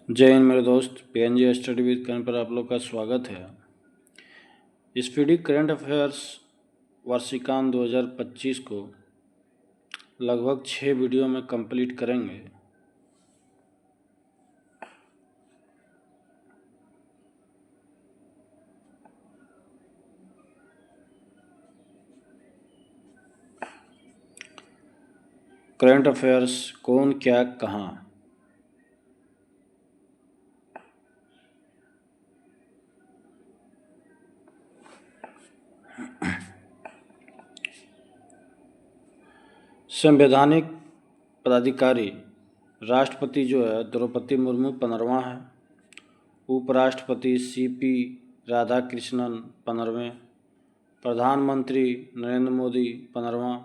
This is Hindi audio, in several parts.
जय हिंद मेरे दोस्त। पीएनजी स्टडी विद करण पर आप लोग का स्वागत है। स्पीडी करंट अफेयर्स वर्षिकांत 2025 को लगभग 6 वीडियो में कंप्लीट करेंगे। करंट अफेयर्स कौन क्या कहाँ। संवैधानिक पदाधिकारी राष्ट्रपति जो है द्रौपदी मुर्मू 15वां है। उपराष्ट्रपति सीपी राधाकृष्णन 15वें। प्रधानमंत्री नरेंद्र मोदी 15वां।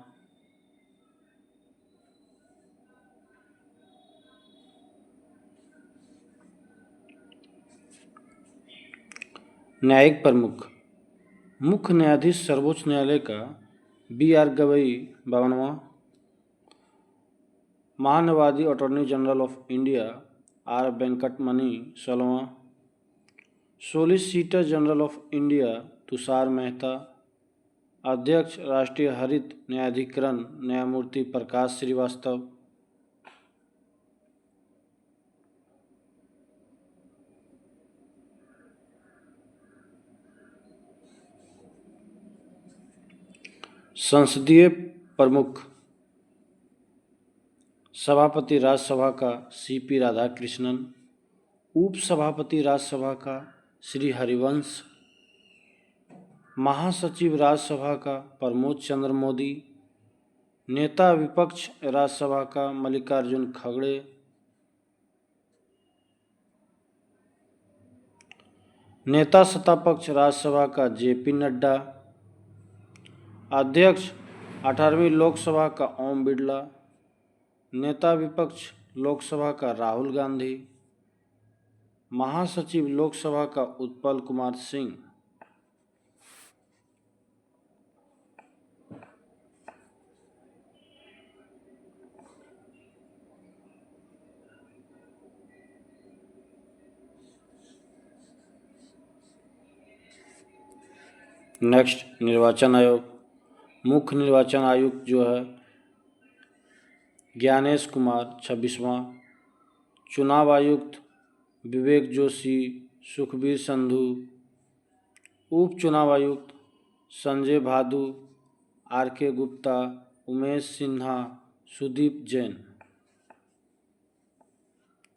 न्यायिक प्रमुख मुख्य न्यायाधीश सर्वोच्च न्यायालय का BR गवई 52वां। महान्यायवादी attorney general of India R Venkataramani 16वां। Solicitor general of India Tushar Mehta. अध्यक्ष राष्ट्रीय हरित न्यायाधिकरण न्यायमूर्ति प्रकाश श्रीवास्तव। संसदीय प्रमुख सभापति राज्यसभा का CP राधाकृष्णन। उपसभापति राज्यसभा का श्री हरिवंश। महासचिव राज्यसभा का प्रमोद चंद्र मोदी। नेता विपक्ष राज्यसभा का मल्लिकार्जुन खड़गे। नेता सत्तापक्ष राज्यसभा का JP नड्डा। अध्यक्ष 18वीं लोकसभा का ओम बिरला। नेता विपक्ष लोकसभा का राहुल गांधी। महासचिव लोकसभा का उत्पल कुमार सिंह। नेक्स्ट निर्वाचन आयोग। मुख्य निर्वाचन आयुक्त जो है ज्ञानेश कुमार 26वां। चुनाव आयुक्त विवेक जोशी सुखबीर संधू। उप चुनाव आयुक्त संजय भादु RK गुप्ता उमेश सिन्हा सुदीप जैन।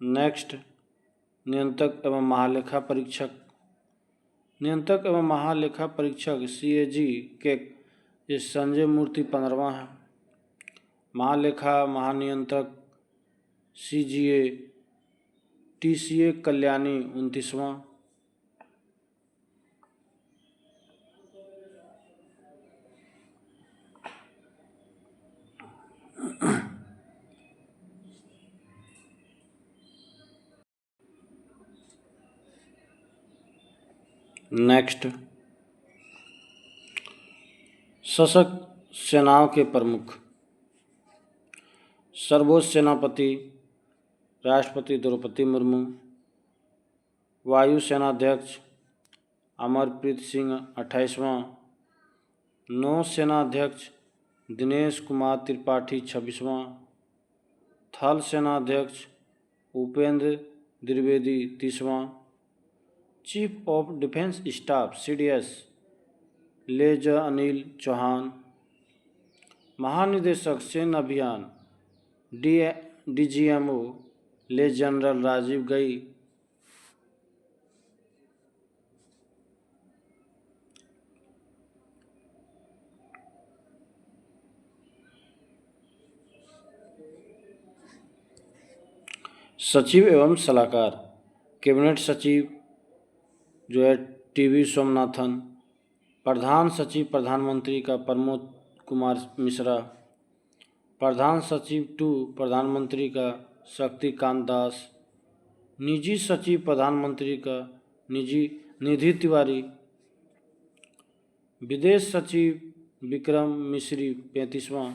नेक्स्ट नियंत्रक एवं महालेखा परीक्षक। नियंत्रक एवं महालेखा परीक्षक CAG के ये संजय मूर्ति 15वां है। महालेखा महानियंत्रक CGA TCA कल्याणी 29वां। नेक्स्ट सशस्त्र सेनाओं के प्रमुख सर्वोच्च सेनापति राष्ट्रपति द्रौपदी मुर्मू। वायु सेनाध्यक्ष अमरप्रीत सिंह 28वां। नौसेनाध्यक्ष दिनेश कुमार त्रिपाठी 26वां। थल सेनाध्यक्ष उपेंद्र द्विवेदी 30वां। Chief of defence staff CDS लेजर अनिल चौहान। महानिदेशक सैन्य अभियान DGMO ले जनरल राजीव गई। सचिव एवं सलाहकार कैबिनेट सचिव जो है TV सोमनाथन। प्रधान सचिव प्रधानमंत्री का प्रमोद कुमार मिश्रा। प्रधान सचिव 2 प्रधानमंत्री का शक्तिकांत दास। निजी सचिव प्रधानमंत्री का निधि तिवारी। विदेश सचिव विक्रम मिश्री 35वां।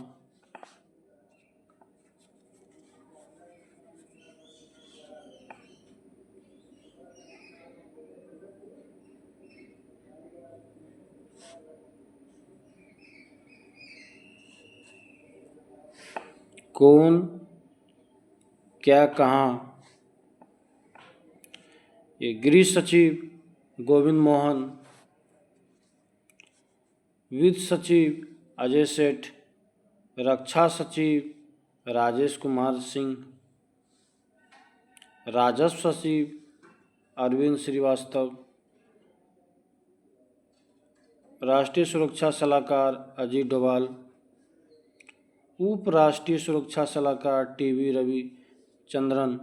कौन, क्या, कहाँ। ये गृह सचिव गोविंद मोहन, वित्त सचिव अजय सेठ, रक्षा सचिव राजेश कुमार सिंह, राजस्व सचिव अरविंद श्रीवास्तव, राष्ट्रीय सुरक्षा सलाहकार अजीत डोभाल, उप राष्ट्रीय सुरक्षा सलाहकार टीवी रविचंद्रन,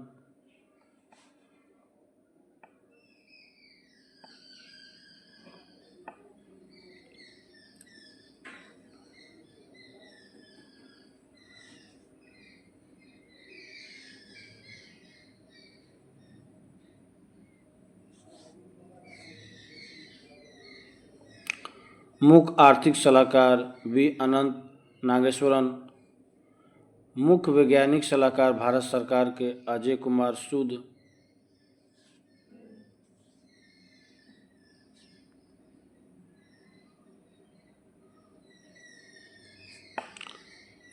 मुख्य आर्थिक सलाहकार वी अनंत नागेश्वरन, मुख्य वैज्ञानिक सलाहकार भारत सरकार के अजय कुमार सूद,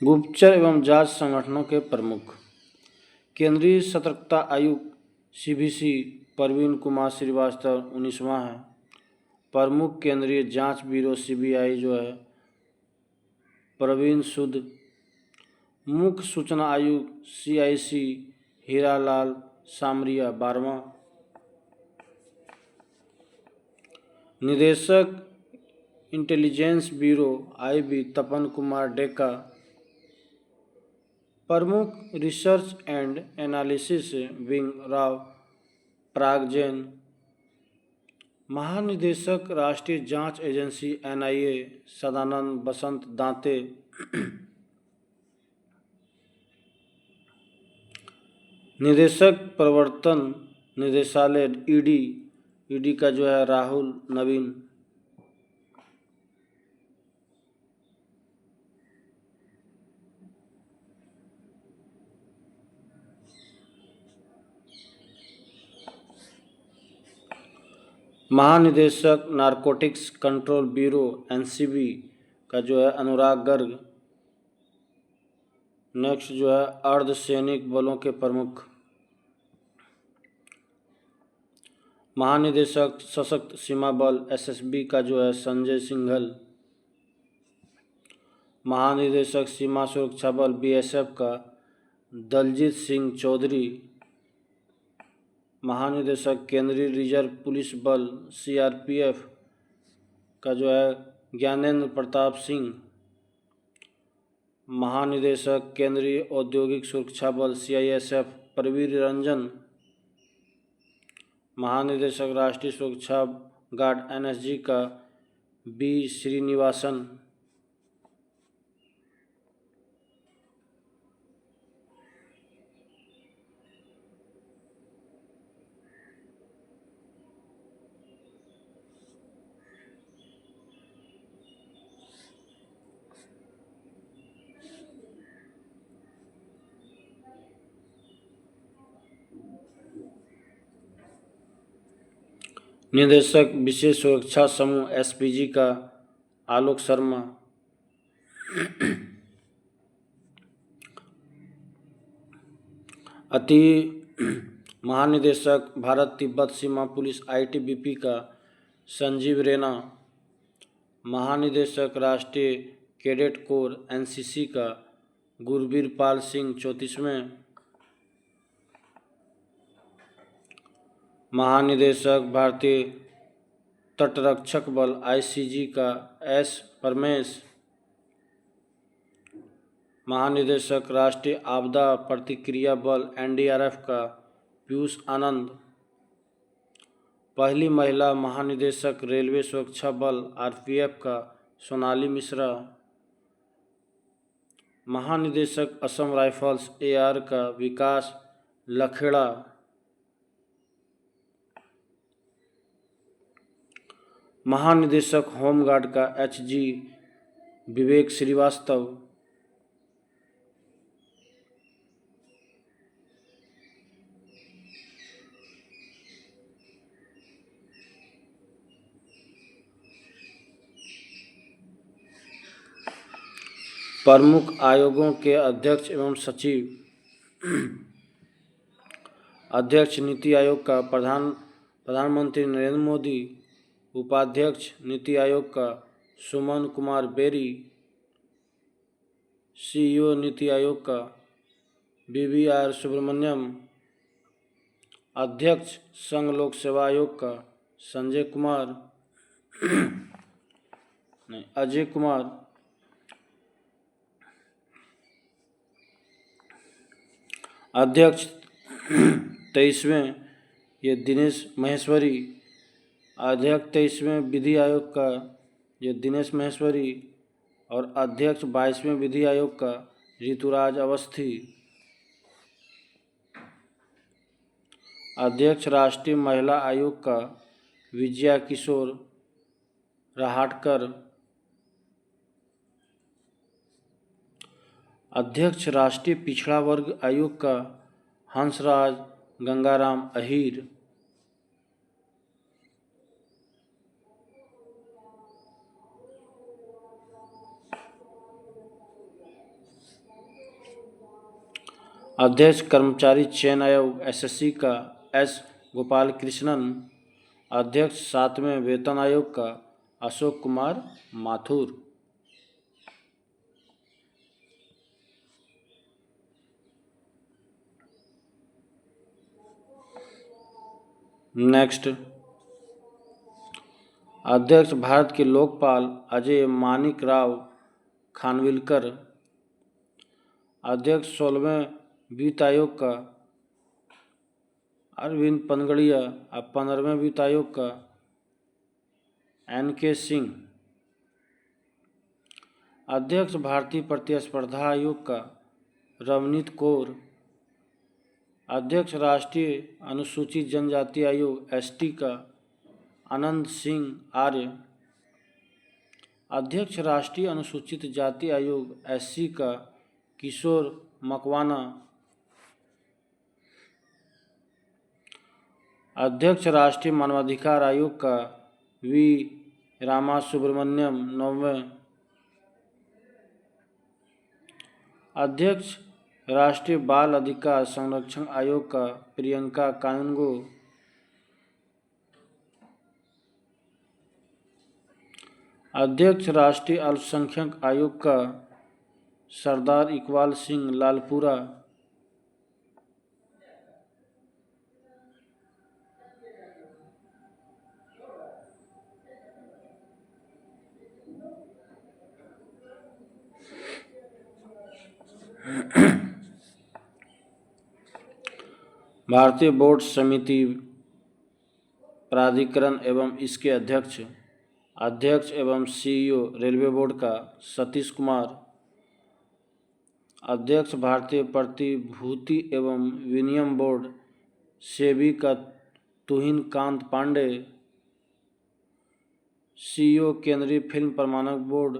गुप्तचर एवं जांच संगठनों के प्रमुख केंद्रीय सतर्कता आयुक्त सीवीसी परवीन कुमार श्रीवास्तव 19वां है। प्रमुख केंद्रीय जांच ब्यूरो सीबीआई जो है प्रवीण सूद, मुख्य सूचना आयुक्त सीआईसी हीरालाल सामरिया 12वां, निदेशक intelligence bureau IB Tapan Kumar Deka, प्रमुख रिसर्च एंड एनालिसिस विंग राव पराग जैन, महानिदेशक राष्ट्रीय जांच एजेंसी एनआईए सदानंद बसंत दांते, निदेशक प्रवर्तन निदेशालय ईडी का जो है राहुल नवीन, महानिदेशक नारकोटिक्स कंट्रोल ब्यूरो एनसीबी का जो है अनुराग गर्ग। नेक्स्ट जो है अर्धसैनिक बलों के प्रमुख महानिदेशक सशक्त सीमा बल एसएसबी का जो है संजय सिंघल, महानिदेशक सीमा सुरक्षा बल बीएसएफ का दलजीत सिंह चौधरी, महानिदेशक केंद्रीय रिजर्व पुलिस बल सीआरपीएफ का जो है ज्ञानेंद्र प्रताप सिंह, महानिदेशक केंद्रीय औद्योगिक सुरक्षा बल सीआईएसएफ प्रवीर रंजन, महानिदेशक राष्ट्रीय सुरक्षा गार्ड एनएसजी का बी श्रीनिवासन, निदेशक विशेष सुरक्षा समूह एसपीजी का आलोक शर्मा, अति महानिदेशक भारत तिब्बत सीमा पुलिस आईटीबीपी का संजीव रैना, महानिदेशक राष्ट्रीय कैडेट कोर एनसीसी का गुरबीर पाल सिंह 34वें, महानिदेशक भारतीय तटरक्षक बल आईसीजी का एस परमेश, महानिदेशक राष्ट्रीय आपदा प्रतिक्रिया बल एनडीआरएफ का पीयूष आनंद, पहली महिला महानिदेशक रेलवे सुरक्षा बल आरपीएफ का सोनाली मिश्रा, महानिदेशक असम राइफल्स एआर का विकास लखेड़ा, महानिदेशक होमगार्ड का एचजी विवेक श्रीवास्तव, प्रमुख आयोगों के अध्यक्ष एवं सचिव। अध्यक्ष नीति आयोग का प्रधानमंत्री नरेंद्र मोदी। उपाध्यक्ष नीति आयोग का सुमन कुमार बेरी। सीईओ नीति आयोग का BVR सुब्रमण्यम। अध्यक्ष संघ लोक सेवा आयोग का अजय कुमार। अध्यक्ष 23वें ये दिनेश महेश्वरी। अध्यक्ष 23वें विधि आयोग का ये दिनेश महेश्वरी और अध्यक्ष 22वें विधि आयोग का ऋतुराज अवस्थी। अध्यक्ष राष्ट्रीय महिला आयोग का विजया किशोर रहाटकर। अध्यक्ष राष्ट्रीय पिछड़ा वर्ग आयोग का हंसराज गंगाराम अहीर। अध्यक्ष कर्मचारी चयन आयोग SSC का S गोपाल कृष्णन। अध्यक्ष 7वें वेतन आयोग का अशोक कुमार माथुर। नेक्स्ट, अध्यक्ष भारत के लोकपाल अजय मानिक राव खानविलकर। अध्यक्ष 16वें वित्त आयोग का अरविंद पनगड़िया और 15वें वित्त आयोग का NK सिंह। अध्यक्ष भारतीय प्रतिस्पर्धा आयोग का रवनीत कौर। अध्यक्ष राष्ट्रीय अनुसूचित जनजाति आयोग ST का आनंद सिंह आर्य। अध्यक्ष राष्ट्रीय अनुसूचित जाति आयोग SC का किशोर मकवाना। अध्यक्ष राष्ट्रीय मानवाधिकार आयोग का V रामासुब्रमण्यम 9वें। अध्यक्ष राष्ट्रीय बाल अधिकार संरक्षण आयोग का प्रियंका कानूनगो। अध्यक्ष राष्ट्रीय अल्पसंख्यक आयोग का सरदार इकबाल सिंह लालपुरा। भारतीय बोर्ड समिति प्राधिकरण एवं इसके अध्यक्ष एवं CEO रेलवे बोर्ड का सतीश कुमार। अध्यक्ष भारतीय प्रतिभूति एवं विनिमय बोर्ड SEBI का तुहिन कांत पांडे। CEO केंद्रीय फिल्म प्रमाणक बोर्ड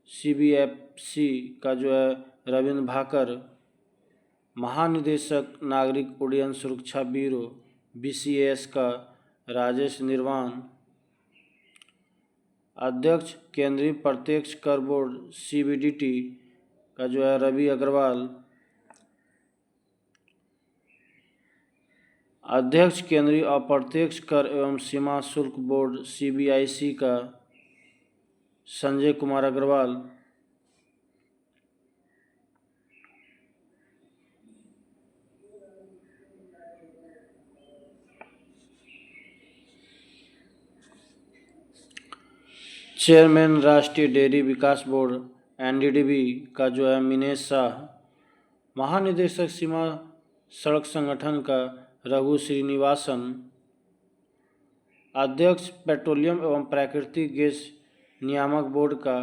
CBFC का रविंद्र भाकर। महानिदेशक नागरिक उड्डयन सुरक्षा ब्यूरो BCAS का राजेश निर्वाण। अध्यक्ष केंद्रीय प्रत्यक्ष कर बोर्ड CBDT का रवि अग्रवाल। अध्यक्ष केंद्रीय अप्रत्यक्ष कर एवं सीमा शुल्क बोर्ड CBIC का संजय कुमार अग्रवाल। चेयरमैन राष्ट्रीय डेयरी विकास बोर्ड NDDB का मिनेश शाह। महानिदेशक सीमा सड़क संगठन का रघु श्रीनिवासन। अध्यक्ष पेट्रोलियम एवं प्राकृतिक गैस नियामक बोर्ड का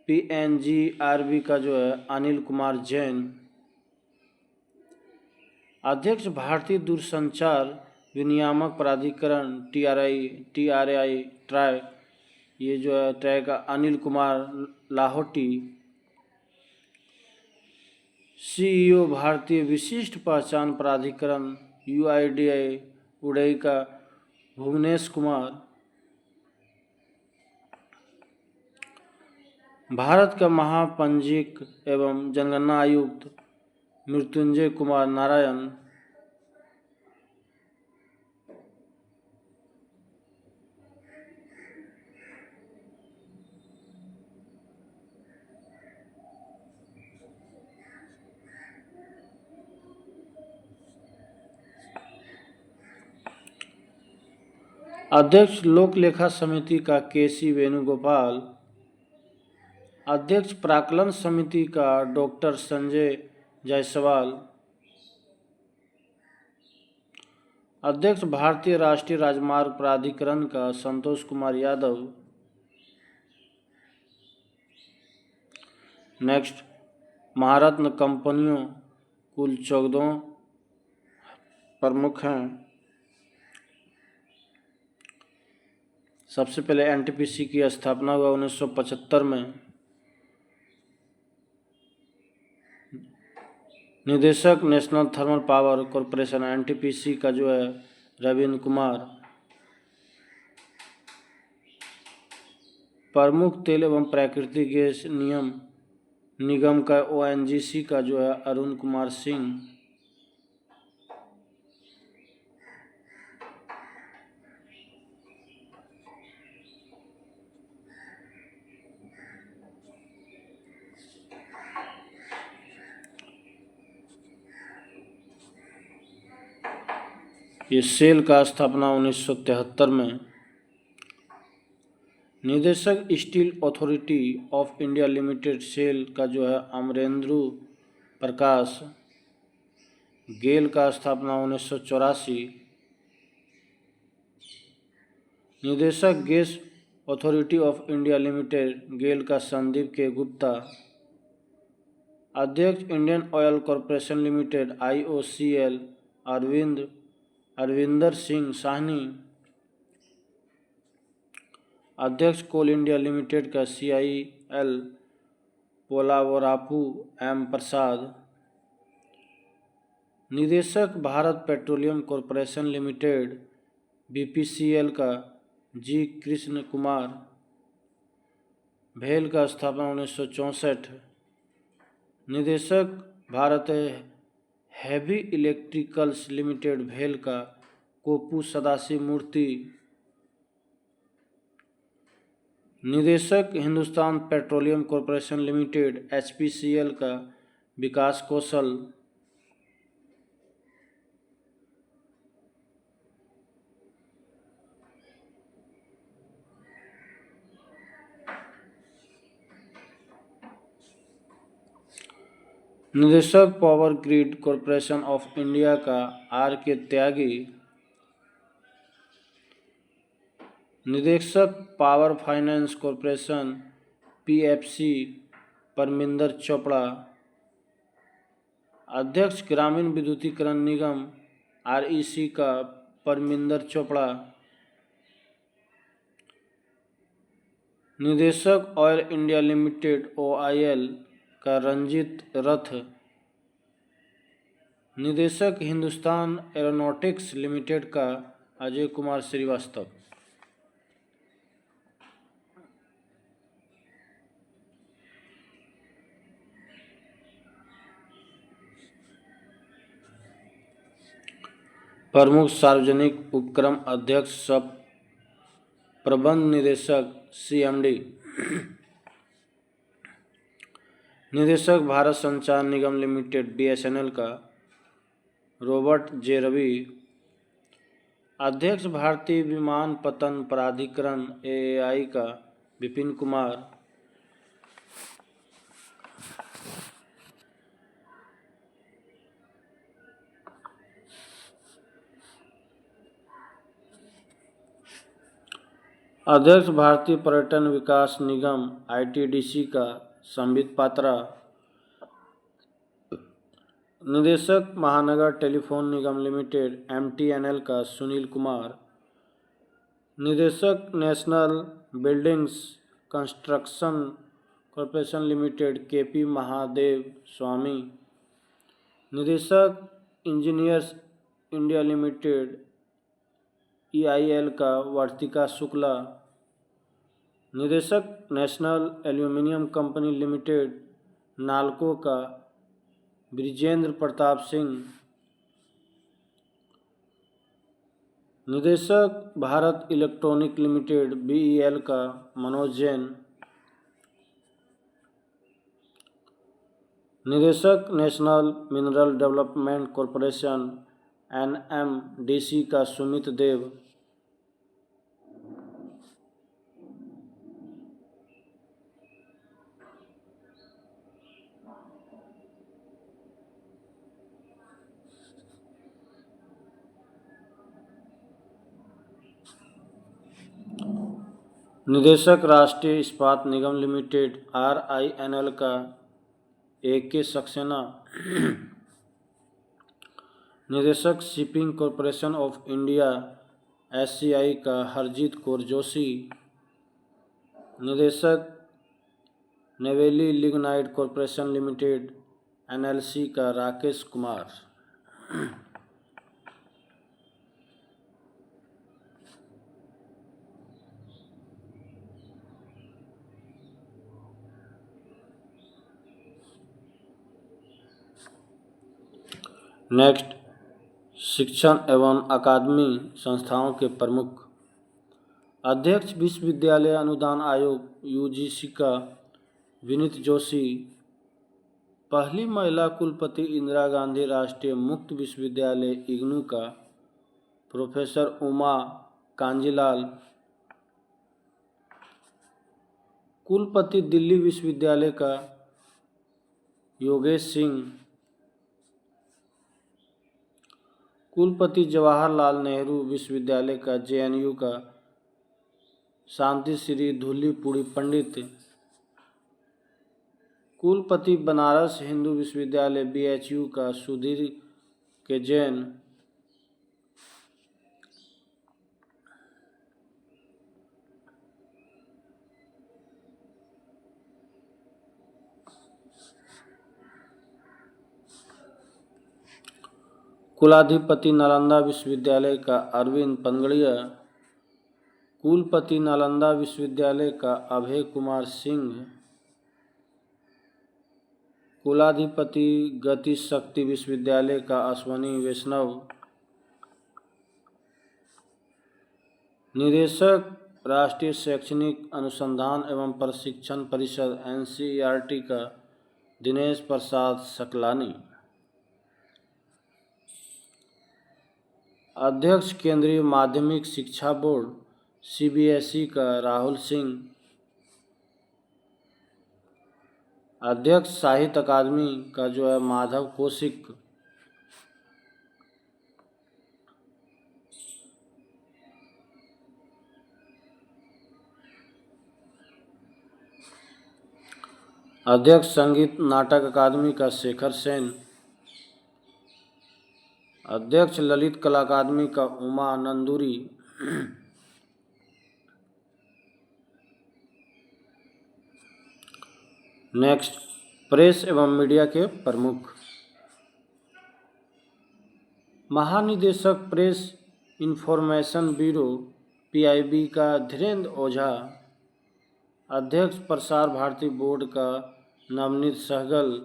PNGRB का अनिल कुमार जैन। अध्यक्ष भारतीय दूरसंचार विनियामक प्राधिकरण TRAI ट्राई ये ट्राई का अनिल कुमार लाहौटी। CEO भारतीय विशिष्ट पहचान प्राधिकरण UIDAI उड़ई का भुवनेश कुमार। भारत का महापंजीक एवं जनगणना आयुक्त मृत्युंजय कुमार नारायण अध्यक्ष लोक लेखा समिति का केसी वेणुगोपाल, अध्यक्ष प्राक्कलन समिति का डॉक्टर संजय जायसवाल, अध्यक्ष भारतीय राष्ट्रीय राजमार्ग प्राधिकरण का संतोष कुमार यादव। नेक्स्ट, महारत्न कंपनियों कुल 14 प्रमुख हैं। सबसे पहले एनटीपीसी की स्थापना हुआ 1975 में। निदेशक national thermal power corporation NTPC का जो है रविंद्र कुमार। प्रमुख तेल एवं प्राकृतिक गैस निगम का ओएनजीसी का जो है अरुण कुमार सिंह। ये सेल का स्थापना 1973 में। निदेशक steel authority of India limited SAIL का जो है अमरेंद्र प्रकाश। गेल का स्थापना 1984। निदेशक gas authority of India limited GAIL का संदीप के गुप्ता। अध्यक्ष Indian oil corporation limited IOCL Arvinder Singh Sahni. अध्यक्ष कोल इंडिया लिमिटेड का CIL पोलावरापू M प्रसाद। निदेशक Bharat petroleum corporation limited BPCL का G कृष्ण कुमार। भेल का स्थापना 1964। निदेशक भारत हैवी इलेक्ट्रिकल्स लिमिटेड भेल का कोपू सदाशिव मूर्ति। निदेशक Hindustan petroleum corporation limited HPCL का विकास कौशल। निदेशक power grid corporation of India का RK त्यागी। निदेशक power finance corporation PFC Parminder Chopra. अध्यक्ष ग्रामीण विद्युतीकरण निगम REC का परमिंदर चोपड़ा। निदेशक ऑयल इंडिया लिमिटेड OIL का रंजीत रथ। निदेशक हिंदुस्तान एरोनॉटिक्स लिमिटेड का अजय कुमार श्रीवास्तव। प्रमुख सार्वजनिक उपक्रम अध्यक्ष सब प्रबंध निदेशक CMD। निदेशक भारत संचार निगम लिमिटेड BSNL का रॉबर्ट J रवि। अध्यक्ष भारतीय विमानपत्तन प्राधिकरण AAI का विपिन कुमार। अध्यक्ष भारतीय पर्यटन विकास निगम ITDC का संबित पात्रा। निदेशक महानगर टेलीफोन निगम लिमिटेड MTNL का सुनील कुमार। निदेशक national buildings construction corporation limited KP Mahadev Swami. निदेशक इंजीनियर्स इंडिया लिमिटेड EIL का वर्तिका शुक्ला। निदेशक national aluminium company limited NALCO का ब्रिजेंद्र प्रताप सिंह। निदेशक भारत इलेक्ट्रॉनिक लिमिटेड BEL का मनोज जैन। निदेशक national mineral development corporation NMDC का सुमित देव। निदेशक राष्ट्रीय इस्पात निगम लिमिटेड RINL का AK सक्सेना। निदेशक shipping corporation of India SCI का हरजीत कौर जोशी। निदेशक Neyveli lignite corporation limited NLC का राकेश कुमार। नेक्स्ट, शिक्षण एवं अकादमी संस्थाओं के प्रमुख। अध्यक्ष विश्वविद्यालय अनुदान आयोग UGC का विनीत जोशी। पहली महिला कुलपति इंदिरा गांधी राष्ट्रीय मुक्त विश्वविद्यालय IGNOU का प्रोफेसर उमा कांजीलाल। कुलपति दिल्ली विश्वविद्यालय का योगेश सिंह। कुलपति जवाहरलाल नेहरू विश्वविद्यालय का JNU का शांति श्री धूलीपुड़ी पंडित। कुलपति बनारस हिंदू विश्वविद्यालय BHU का सुधीर के जैन। कुलाधिपति नालंदा विश्वविद्यालय का अरविंद पनगड़िया। कुलपति नालंदा विश्वविद्यालय का अभय कुमार सिंह। कुलाधिपति गति शक्ति विश्वविद्यालय का अश्वनी वैष्णव। निदेशक राष्ट्रीय शैक्षणिक अनुसंधान एवं प्रशिक्षण परिषद NCERT का दिनेश प्रसाद सकलानी। अध्यक्ष केंद्रीय माध्यमिक शिक्षा बोर्ड CBSE का राहुल सिंह। अध्यक्ष साहित्य अकादमी का जो है माधव कौशिक। अध्यक्ष संगीत नाटक अकादमी का शेखर सेन। अध्यक्ष ललित कला अकादमी का उमा नंदूरी। नेक्स्ट, प्रेस एवं मीडिया के प्रमुख। महानिदेशक प्रेस इंफॉर्मेशन ब्यूरो PIB का धीरेन्द्र ओझा। अध्यक्ष प्रसार भारती बोर्ड का नवनीत सहगल।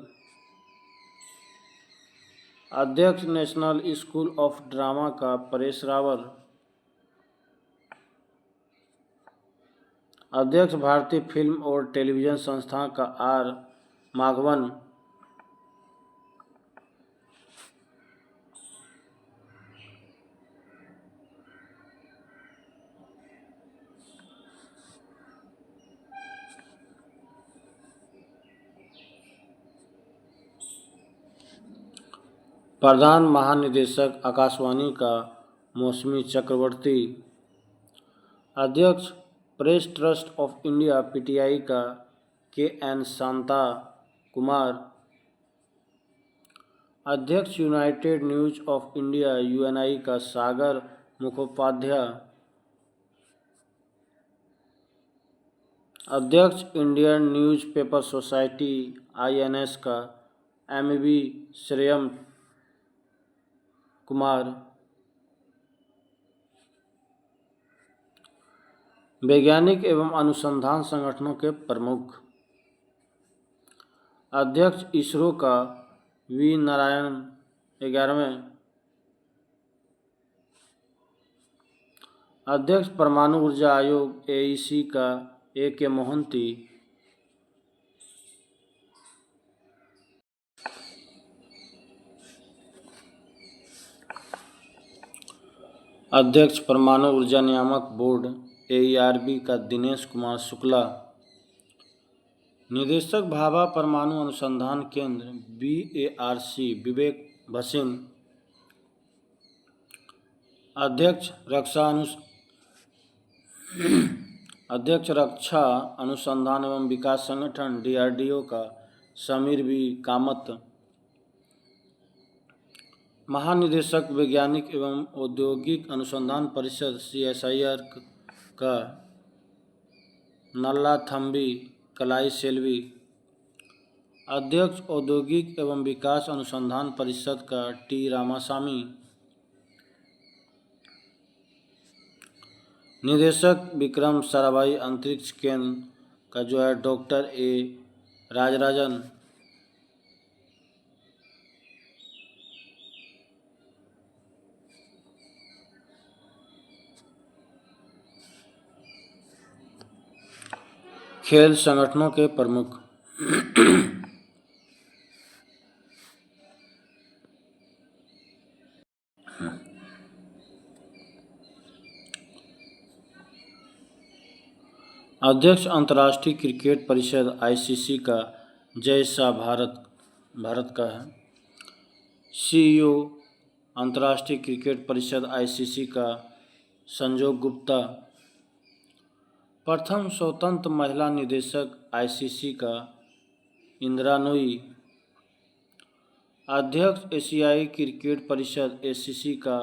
अध्यक्ष नेशनल स्कूल ऑफ ड्रामा का परेश रावल। अध्यक्ष भारतीय फिल्म और टेलीविज़न संस्थान का R माघवन। प्रधान महानिदेशक आकाशवाणी का मौसमी चक्रवर्ती। अध्यक्ष press trust of India PTI का KN शांता कुमार। अध्यक्ष United news of India UNI का सागर मुखोपाध्याय। अध्यक्ष इंडियन न्यूज़पेपर सोसाइटी INS का MV श्रेयम कुमार। वैज्ञानिक एवं अनुसंधान संगठनों के प्रमुख। अध्यक्ष इसरो का वी नारायण 11वें। अध्यक्ष परमाणु ऊर्जा आयोग एईसी का ए के मोहंती। अध्यक्ष परमाणु ऊर्जा नियामक बोर्ड एईआरबी का दिनेश कुमार शुक्ला। निदेशक भाभा परमाणु अनुसंधान केंद्र बीएआरसी विवेक भसीन। अध्यक्ष रक्षा अनुसंधान एवं विकास संगठन डीआरडीओ का समीर बी कामत। महानिदेशक वैज्ञानिक एवं औद्योगिक अनुसंधान परिषद सीएसआईआर का नल्ला थम्बी कलाई सेल्वी। अध्यक्ष औद्योगिक एवं विकास अनुसंधान परिषद का टी रामासामी। निदेशक विक्रम साराभाई अंतरिक्ष केंद्र का जो है डॉक्टर ए राजराजन। खेल संगठनों के प्रमुख। अध्यक्ष अंतर्राष्ट्रीय क्रिकेट परिषद आईसीसी का जय शाह भारत का है। सीईओ अंतर्राष्ट्रीय क्रिकेट परिषद आईसीसी का संजोग गुप्ता। प्रथम स्वतंत्र महिला निदेशक आईसीसी का इंदिरा नूई। अध्यक्ष एशियाई क्रिकेट परिषद एसीसी का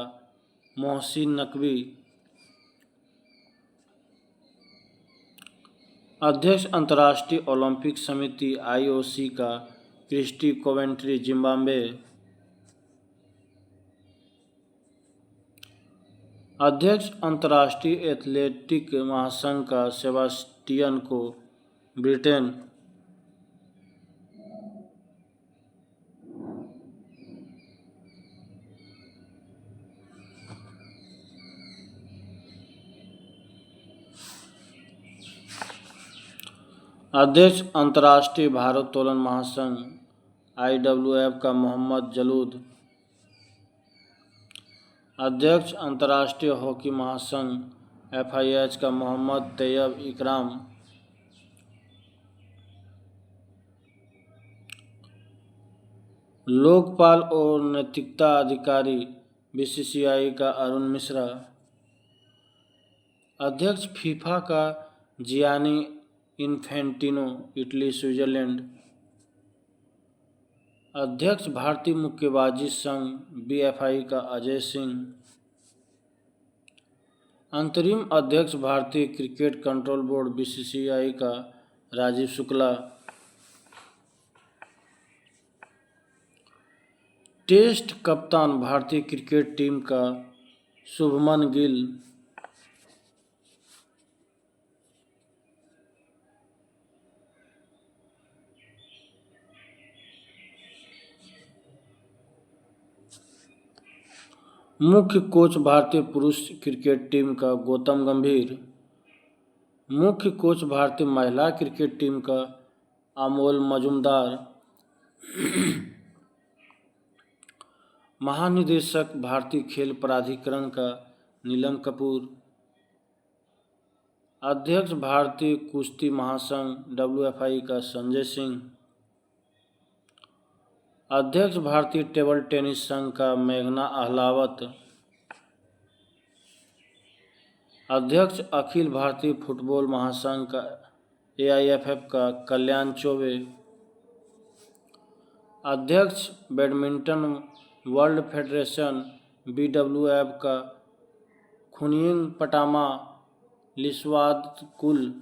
मोहसिन नकवी। अध्यक्ष अंतर्राष्ट्रीय ओलंपिक समिति आईओसी का क्रिस्टी कोवेंट्री जिम्बाब्वे। अध्यक्ष अंतर्राष्ट्रीय एथलेटिक महासंघ का सेबास्टियन को ब्रिटेन। अध्यक्ष अंतर्राष्ट्रीय भारोत्तोलन महासंघ आईडब्ल्यूएफ का मोहम्मद जलूद। अध्यक्ष अंतर्राष्ट्रीय हॉकी महासंघ एफआईएच का मोहम्मद तैयब इकराम। लोकपाल और नैतिकता अधिकारी बीसीसीआई का अरुण मिश्रा। अध्यक्ष फीफा का जियानी इन्फेंटिनो इटली स्विट्जरलैंड। अध्यक्ष भारतीय मुक्केबाजी संघ बीएफआई का अजय सिंह। अंतरिम अध्यक्ष भारतीय क्रिकेट कंट्रोल बोर्ड बीसीसीआई का राजीव शुक्ला। टेस्ट कप्तान भारतीय क्रिकेट टीम का शुभमन गिल। मुख्य कोच भारतीय पुरुष क्रिकेट टीम का गौतम गंभीर। मुख्य कोच भारतीय महिला क्रिकेट टीम का अमोल मजुमदार। महानिदेशक भारतीय खेल प्राधिकरण का नीलम कपूर। अध्यक्ष भारतीय कुश्ती महासंघ डब्ल्यूएफआई का संजय सिंह। अध्यक्ष भारतीय टेबल टेनिस संघ का मेघना अहलावत। अध्यक्ष अखिल भारतीय फुटबॉल महासंघ का एआईएफएफ का कल्याण चौबे। अध्यक्ष बैडमिंटन वर्ल्ड फेडरेशन बीडब्ल्यूएफ का खुनिंग पटामा लिस्वादकुल।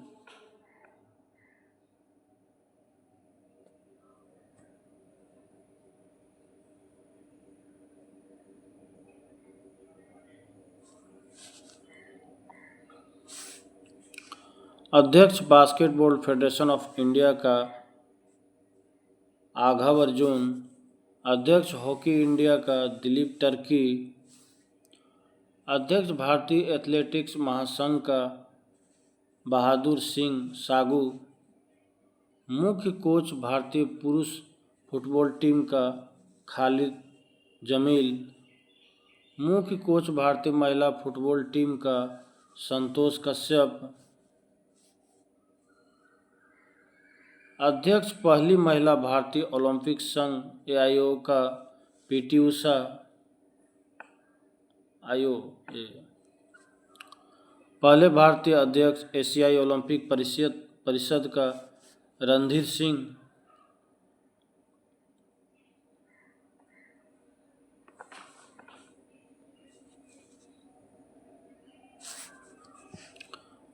अध्यक्ष बास्केटबॉल फेडरेशन ऑफ इंडिया का आघाव अर्जुन, अध्यक्ष हॉकी इंडिया का दिलीप टर्की, अध्यक्ष भारतीय एथलेटिक्स महासंघ का बहादुर सिंह सागू, मुख्य कोच भारतीय पुरुष फुटबॉल टीम का खालिद जमील, मुख्य कोच भारतीय महिला फुटबॉल टीम का संतोष कश्यप, अध्यक्ष पहली महिला भारतीय ओलंपिक संघ एआईओ का पीटी उषा आयो पहले भारतीय अध्यक्ष एशियाई ओलंपिक परिषद का रणधीर सिंह,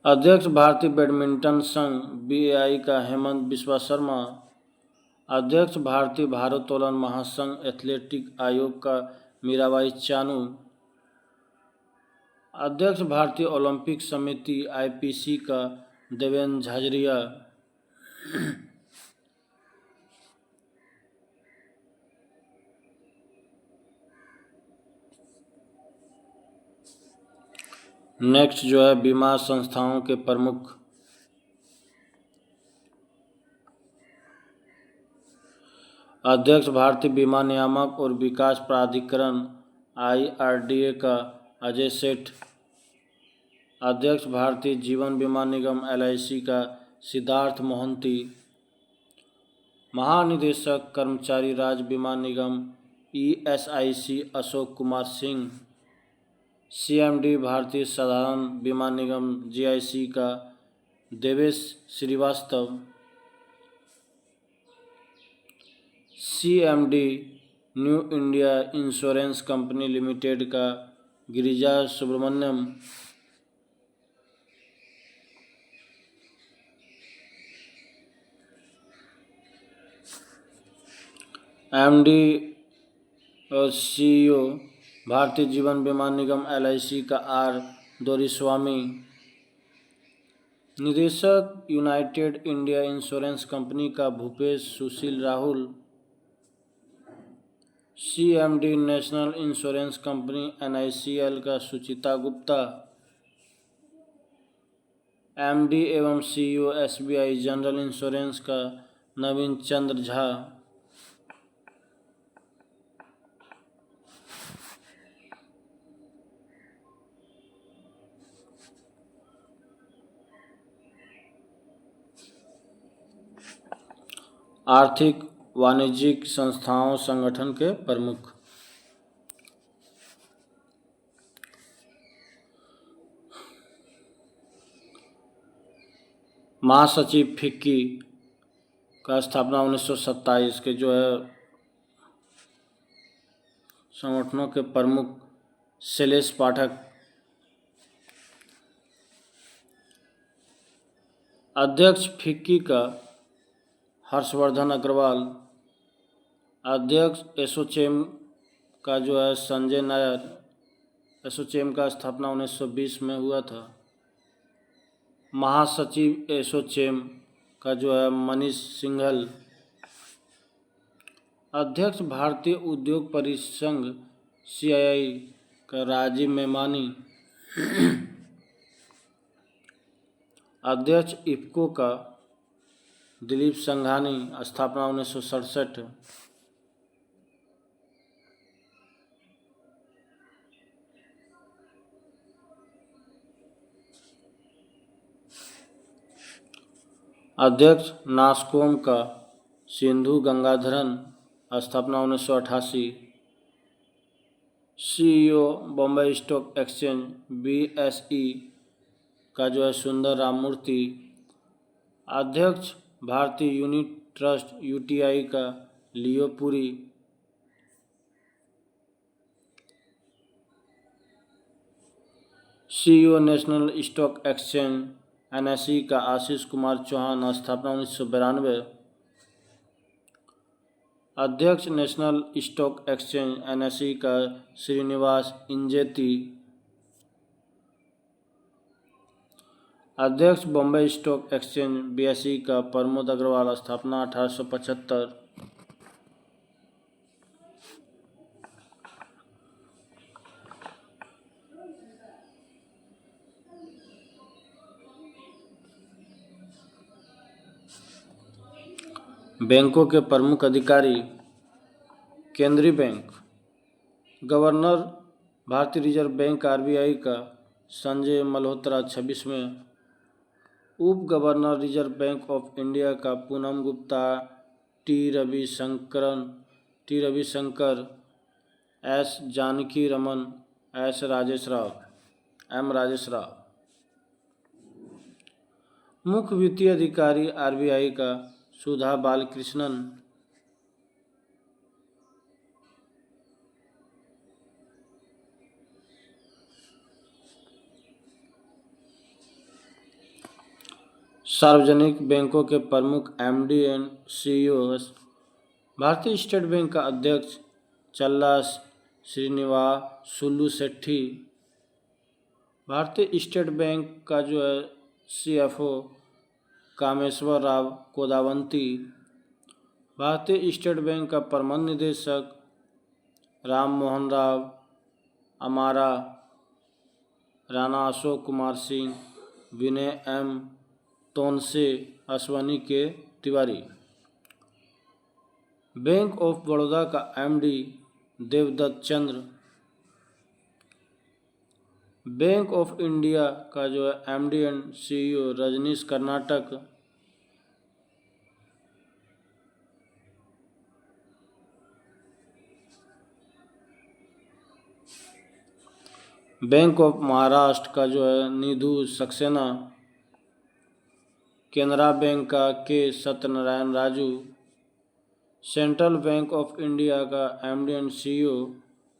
अध्यक्ष भारतीय बैडमिंटन संघ बीएआई का हेमंत बिस्वा शर्मा, अध्यक्ष भारतीय भारोत्तोलन महासंघ एथलेटिक आयोग का मीराबाई चानू, अध्यक्ष भारतीय ओलंपिक समिति आईपीसी का देवेंद्र झाझरिया, नेक्स्ट जो है बीमा संस्थाओं के प्रमुख, अध्यक्ष भारतीय बीमा नियामक और विकास प्राधिकरण आईआरडीए का अजय सेठ, अध्यक्ष भारतीय जीवन बीमा निगम एलआईसी का सिद्धार्थ मोहंती, महानिदेशक कर्मचारी राज्य बीमा निगम ईएसआईसी अशोक कुमार सिंह, सीएमडी भारतीय साधारण बीमा निगम जीआईसी का Devesh Srivastava, CMD new India insurance company limited का गिरिजा सुब्रमण्यम, एमडी और सीईओ भारतीय जीवन बीमा निगम एलआईसी का आर दोरीस्वामी, निदेशक यूनाइटेड इंडिया इंश्योरेंस कंपनी का Bhupesh Sushil Rahul, CMD national insurance company NICL का सुचिता गुप्ता, एमडी एवं सीईओ एसबीआई जनरल इंश्योरेंस का नवीन चंद्र झा, आर्थिक वाणिज्यिक संस्थाओं संगठन के प्रमुख, महासचिव फिक्की का स्थापना 1927 के जो है संगठनों के प्रमुख शैलेश पाठक, अध्यक्ष फिक्की का हर्षवर्धन अग्रवाल, अध्यक्ष एसोचैम का जो है संजय नायर, एसोचैम का स्थापना 1920 में हुआ था, महासचिव एसोचैम का जो है मनीष सिंघल, अध्यक्ष भारतीय उद्योग परिसंघ सीआईआई का राजीव मेमानी, अध्यक्ष इफ्को का दिलीप संघानी, स्थापना 1967, अध्यक्ष नास्कोम का सिंधु गंगाधरन, स्थापना 1988, CEO Bombay stock exchange BSE का जो है सुंदर राममूर्ति, अध्यक्ष भारतीय यूनिट ट्रस्ट यूटीआई का Leo Puri, CEO national stock exchange NSE का आशीष कुमार चौहान, स्थापना 1992, अध्यक्ष नेशनल स्टॉक एक्सचेंज एनएसई का श्रीनिवास इंजेती, अध्यक्ष बॉम्बे स्टॉक एक्सचेंज BSE का प्रमोद अग्रवाल, स्थापना 1875। बैंकों के प्रमुख अधिकारी। केंद्रीय बैंक, गवर्नर भारतीय रिजर्व बैंक RBI का संजय मल्होत्रा 26वें, उप governor reserve bank of India का Poonam Gupta, T Ravishankar, S Janaki Raman, M Rajesh Rao. मुख्य वित्तीय अधिकारी RBI का सुधा बालकृष्णन। सार्वजनिक बैंकों के प्रमुख MD एंड CEOs। भारतीय स्टेट बैंक का अध्यक्ष चल्ला श्रीनिवासुलु शेट्टी। भारतीय स्टेट बैंक का जो है CFO कामेश्वर राव कोदावंती। भारतीय स्टेट बैंक का प्रबंध निदेशक राम मोहन राव अमारा, राणा अशोक कुमार सिंह, विनय M तोनसे, अश्वनी के तिवारी। बैंक ऑफ बड़ौदा का MD Devdatta Chandra. Bank of India का जो है MD and CEO Rajneesh Karnatak. Bank of Maharashtra का जो है नीधू सक्सेना। केनरा बैंक का K Satyanarayana Raju. Central bank of India का MD and CEO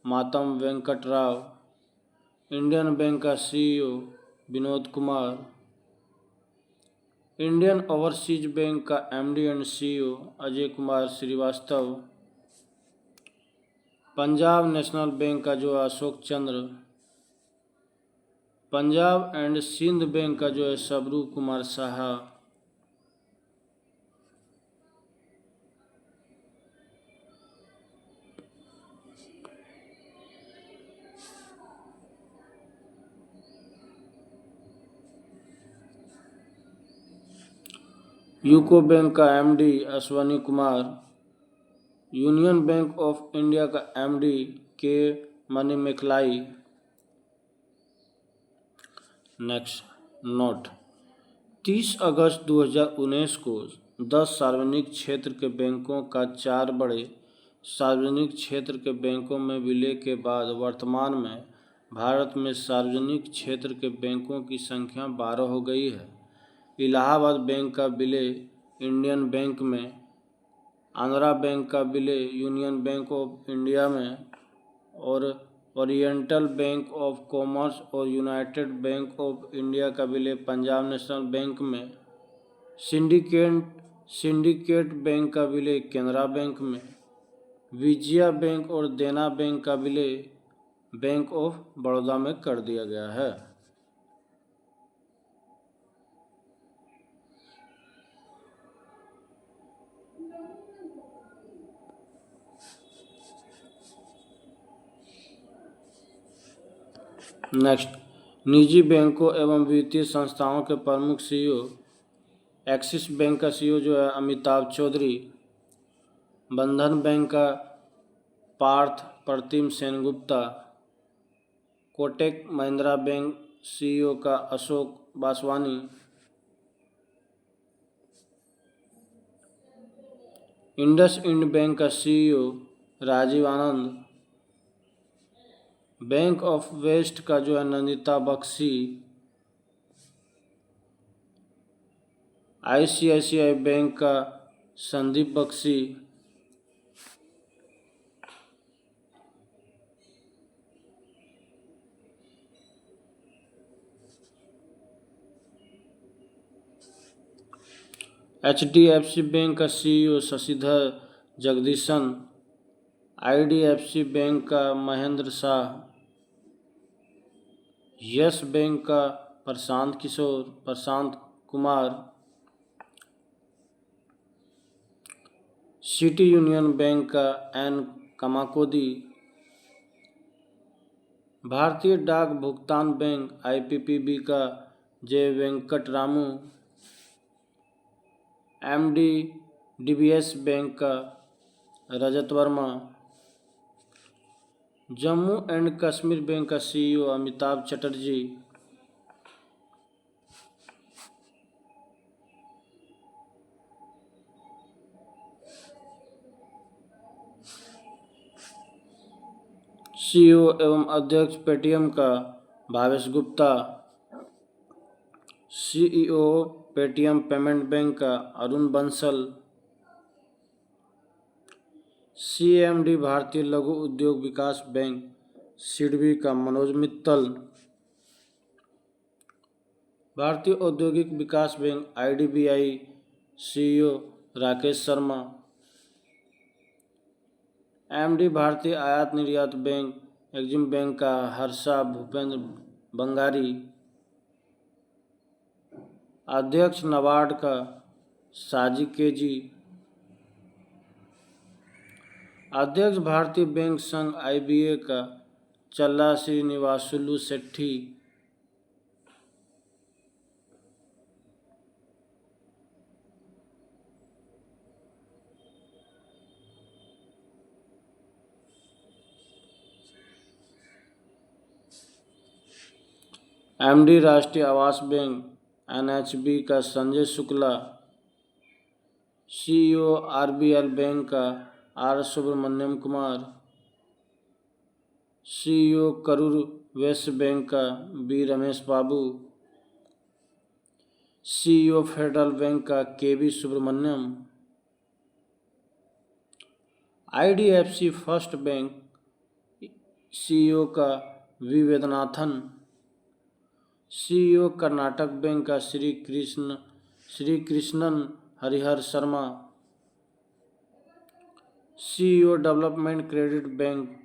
Matam Venkata Rao. Indian bank का CEO Vinod Kumar. Indian overseas bank का MD and CEO Ajay Kumar Srivastava. Punjab national bank का जो है अशोक चंद्र। पंजाब एंड सिंध बैंक का जो है सबरू कुमार साहा। यूको बैंक का MD Ashwani Kumar. Union bank of India का MD K मणिमेखलाई। नेक्स्ट नोट, 30 अगस्त 2019 को 10 सार्वजनिक क्षेत्र के बैंकों का 4 बड़े सार्वजनिक क्षेत्र के बैंकों में विलय के बाद वर्तमान में भारत में सार्वजनिक क्षेत्र के बैंकों की संख्या 12 हो गई है। इलाहाबाद बैंक का विलय इंडियन बैंक में, आंध्रा बैंक का विलय यूनियन बैंक ऑफ इंडिया में, और ओरिएंटल बैंक ऑफ कॉमर्स और यूनाइटेड बैंक ऑफ इंडिया का विलय पंजाब नेशनल बैंक में, सिंडिकेट बैंक का विलय केनरा बैंक में, विजया बैंक और देना बैंक का विलय बैंक ऑफ बड़ौदा में कर दिया गया है। नेक्स्ट, निजी बैंकों एवं वित्तीय संस्थाओं के प्रमुख CEO। एक्सिस बैंक का CEO जो है अमिताभ चौधरी। बंधन बैंक का पार्थ प्रतिम सेनगुप्ता। कोटक महिंद्रा बैंक CEO का अशोक बासवानी। इंडसइंड बैंक का CEO Rajiv Anand. Bank of west का जो है नंदिता बख्शी। ICICI बैंक का संदीप बख्शी। HDFC बैंक का CEO Sashidhar Jagdishan. IDFC bank का महेंद्र शाह। यस बैंक का Prashant Kumar. City union bank का एन कामाकोदी। भारतीय डाक भुगतान बैंक आईपीपीबी का J Venkat Ramu. MD DBS bank का रजत वर्मा। जम्मू एंड कश्मीर बैंक का सीईओ अमिताभ चटर्जी। सीईओ एवं अध्यक्ष पेटीएम का Bhavesh Gupta. CEO Paytm payment bank का अरुण बंसल। सीएमडी भारतीय लघु उद्योग विकास बैंक सिडबी का मनोज मित्तल। भारतीय औद्योगिक विकास bank IDBI CEO Rakesh Sharma. MD भारतीय आयात निर्यात बैंक एक्जिम बैंक का हर्षा भूपेंद्र बंगारी। अध्यक्ष नाबार्ड का साजी केजी। अध्यक्ष भारतीय बैंक संघ आईबीए का चल्ला श्रीनिवासुलु शेट्टी। एमडी राष्ट्रीय आवास बैंक एनएचबी का Sanjay Shukla. CEO RBL bank का R Subramaniam Kumar. CEO Karur Vysya bank का B Ramesh Babu. CEO federal bank का KV Subramaniam. IDFC first bank CEO का V Vaidyanathan. CEO Karnataka bank का Shri Krishnan Harihara Sharma. CEO development credit bank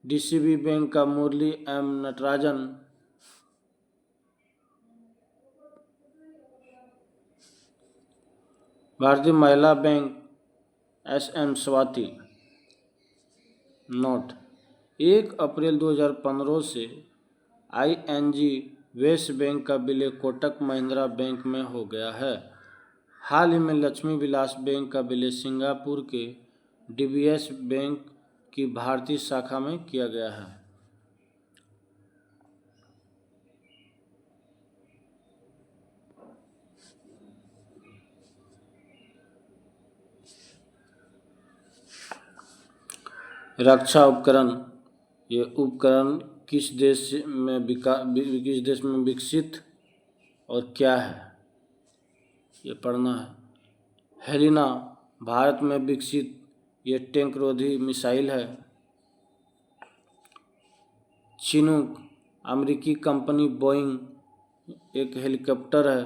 DCB bank का Murali M Natarajan. Bharatiya Mahila bank SM Swati. Note: 1 अप्रैल 2015 से आईएनजी वेस्ट बैंक का विलय कोटक महिंद्रा बैंक में हो गया है। हाल ही में लक्ष्मी विलास बैंक का विलय सिंगापुर के डीबीएस बैंक की भारतीय शाखा में किया गया है। रक्षा उपकरण। ये उपकरण किस देश में विकसित और क्या है, ये पढ़ना है। हेलिना भारत में विकसित ये टैंक रोधी मिसाइल है। चिनूक अमेरिकी कंपनी बोइंग एक हेलीकॉप्टर है।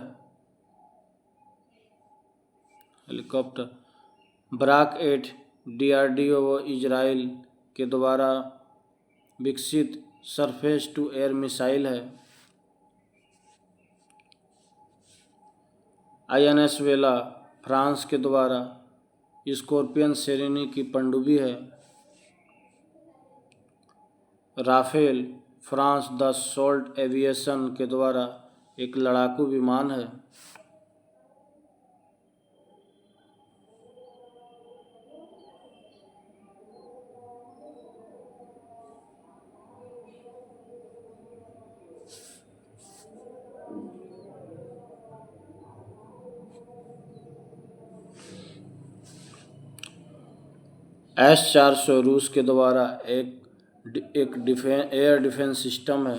ब्राक 8 डीआरडीओ व इजराइल के द्वारा विकसित सरफेस टू एयर मिसाइल है। आईएनएस वेला फ्रांस के द्वारा स्कॉर्पियन श्रेणी की पनडुब्बी है। Rafale France Dassault aviation के द्वारा एक लड़ाकू विमान है। S-400 रूस के द्वारा एक एयर डिफेंस सिस्टम है।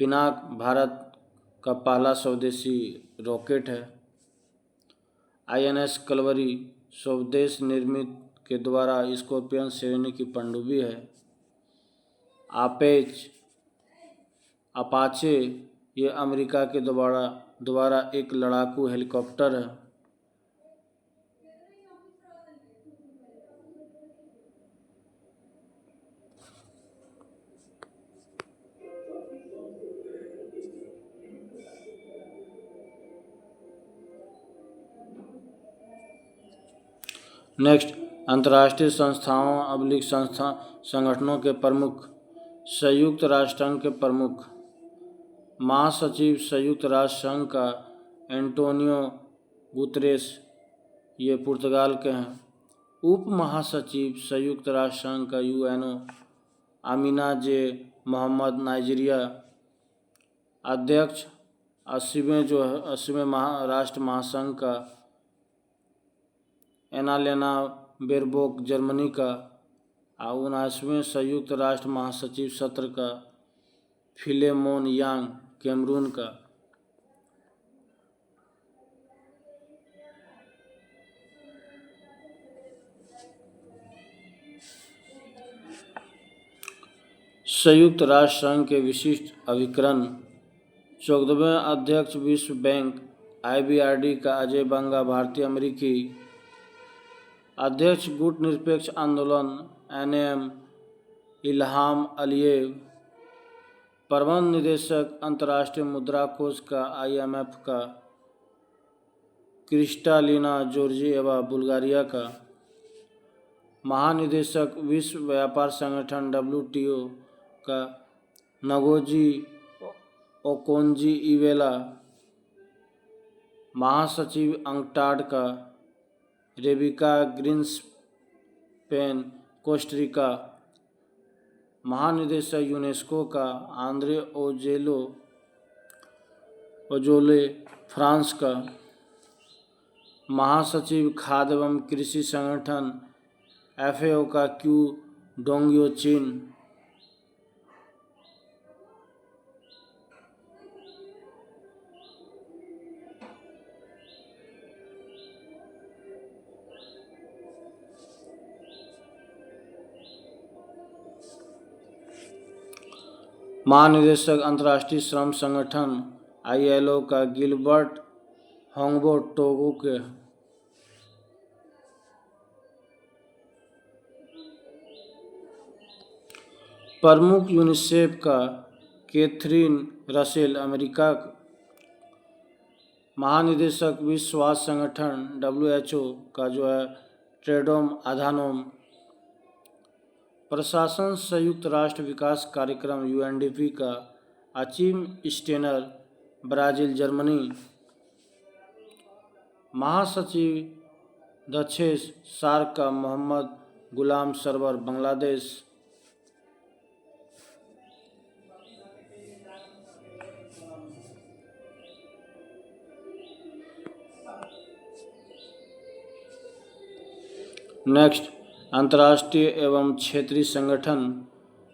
पिनाक भारत का पहला स्वदेशी रॉकेट है। आईएनएस कलवरी स्वदेश निर्मित के द्वारा स्कॉर्पियन श्रेणी की पनडुब्बी है। अपाचे ये अमेरिका के द्वारा एक लड़ाकू हेलीकॉप्टर है। नेक्स्ट, अंतर्राष्ट्रीय संस्थाओं संगठनों के प्रमुख। संयुक्त राष्ट्र संघ के प्रमुख महासचिव संयुक्त राष्ट्र संघ का एंटोनियो गुतरेस, ये पुर्तगाल के हैं। उप महासचिव संयुक्त राष्ट्र संघ का यूएनओ आमिना जे मोहम्मद, नाइजीरिया। अध्यक्ष 80वें राष्ट्र महासंघ का एनालेना बेरबोक, जर्मनी का। 79वें संयुक्त राष्ट्र महासचिव सत्र का फिलेमोन यांग, कैमरून का। संयुक्त राष्ट्र संघ के विशिष्ट अभिकरण। 14वें अध्यक्ष विश्व बैंक IBRD का अजय बंगा, भारतीय अमेरिकी। अध्यक्ष गुट निरपेक्ष आंदोलन NAM इल्हाम अलियेव। प्रबंध निदेशक अंतर्राष्ट्रीय मुद्रा कोष का IMF का क्रिस्टालिना जॉर्जिएवा, बुल्गारिया का। महानिदेशक विश्व व्यापार संगठन WTO का नगोजी ओकोंजी इवेला। महासचिव अंकटाड का रेबिका ग्रिन्सपेन, कोस्टारिका। महानिदेशक यूनेस्को का आंद्रे ओजोले, फ्रांस का। महासचिव खाद्य एवं कृषि संगठन FAO का क्यू डोंगियो, चीन। महानिदेशक अंतर्राष्ट्रीय श्रम संगठन ILO का गिलबर्ट होंगबो, टोगो के। प्रमुख यूनिसेफ का कैथरीन रसेल, अमेरिका। महानिदेशक विश्व स्वास्थ्य संगठन WHO का जो है टेड्रोम अधानोम। प्रशासन संयुक्त राष्ट्र विकास कार्यक्रम UNDP का अचीम स्टेनर, ब्राज़ील, जर्मनी। महासचिव दक्षेश सार्क का मोहम्मद गुलाम सरवर, बांग्लादेश। नेक्स्ट, अंतर्राष्ट्रीय एवं क्षेत्रीय संगठन।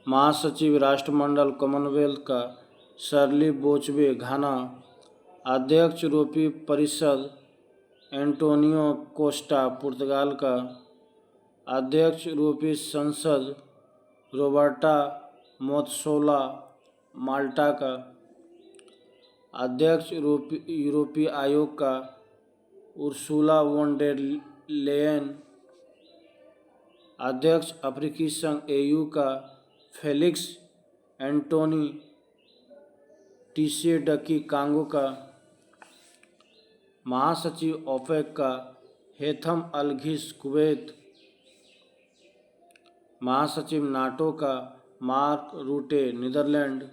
महासचिव राष्ट्रमंडल कॉमनवेल्थ का शर्ली बोचबे, घाना। अध्यक्ष यूरोपीय परिषद एंटोनियो कोस्टा, पुर्तगाल का। अध्यक्ष यूरोपीय संसद रोबर्टा मोत्सोला, माल्टा का। अध्यक्ष यूरोपीय आयोग का उर्सुला वोन डेर लेयन। अध्यक्ष अफ्रीकी संघ AU का फेलिक्स एंटोनी टिसेडकी, कांगो का। महासचिव OPEC का हेथम अल-घिस, कुवैत। महासचिव नाटो का मार्क रूटे, नीदरलैंड।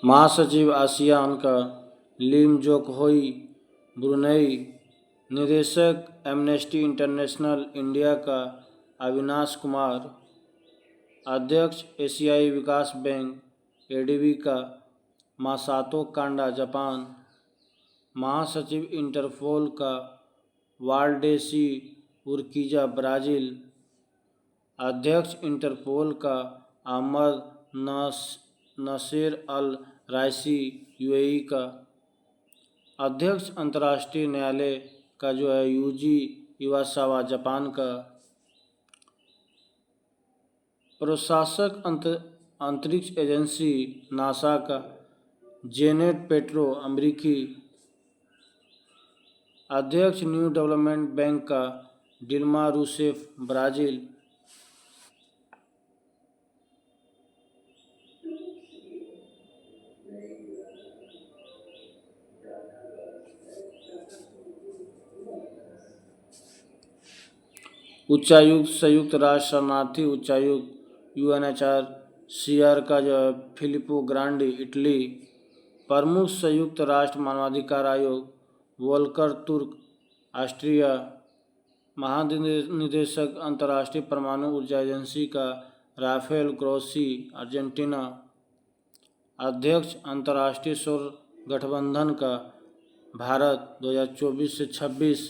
महासचिव आसियान का लिम जोक होई, ब्रुनई। निदेशक एमनेस्टी इंटरनेशनल इंडिया का अविनाश कुमार। अध्यक्ष एशियाई विकास बैंक ADB का मासातो कांडा, जापान। महासचिव इंटरपोल का वाल्डेसी उर्किजा, ब्राज़ील। अध्यक्ष इंटरपोल का अहमद नसीर अल रायसी, UAE का। अध्यक्ष अंतर्राष्ट्रीय न्यायालय का जो है यूजी इवासावा, जापान का। प्रशासक अंतरिक्ष एजेंसी नासा का जेनेट पेट्रो, अमेरिकी। अध्यक्ष न्यू डेवलपमेंट बैंक का डिल्मा रूसेफ, ब्राज़ील। उच्चायुक्त संयुक्त राष्ट्र शरणार्थी उच्चायुक्त UNHCR का जो है फिलिपो ग्रांडी इटली। प्रमुख संयुक्त राष्ट्र मानवाधिकार आयोग वोल्कर तुर्क ऑस्ट्रिया। महानिदेशक अंतर्राष्ट्रीय परमाणु ऊर्जा एजेंसी का राफेल ग्रोसी अर्जेंटीना। अध्यक्ष अंतर्राष्ट्रीय सौर गठबंधन का भारत 2024 से 26।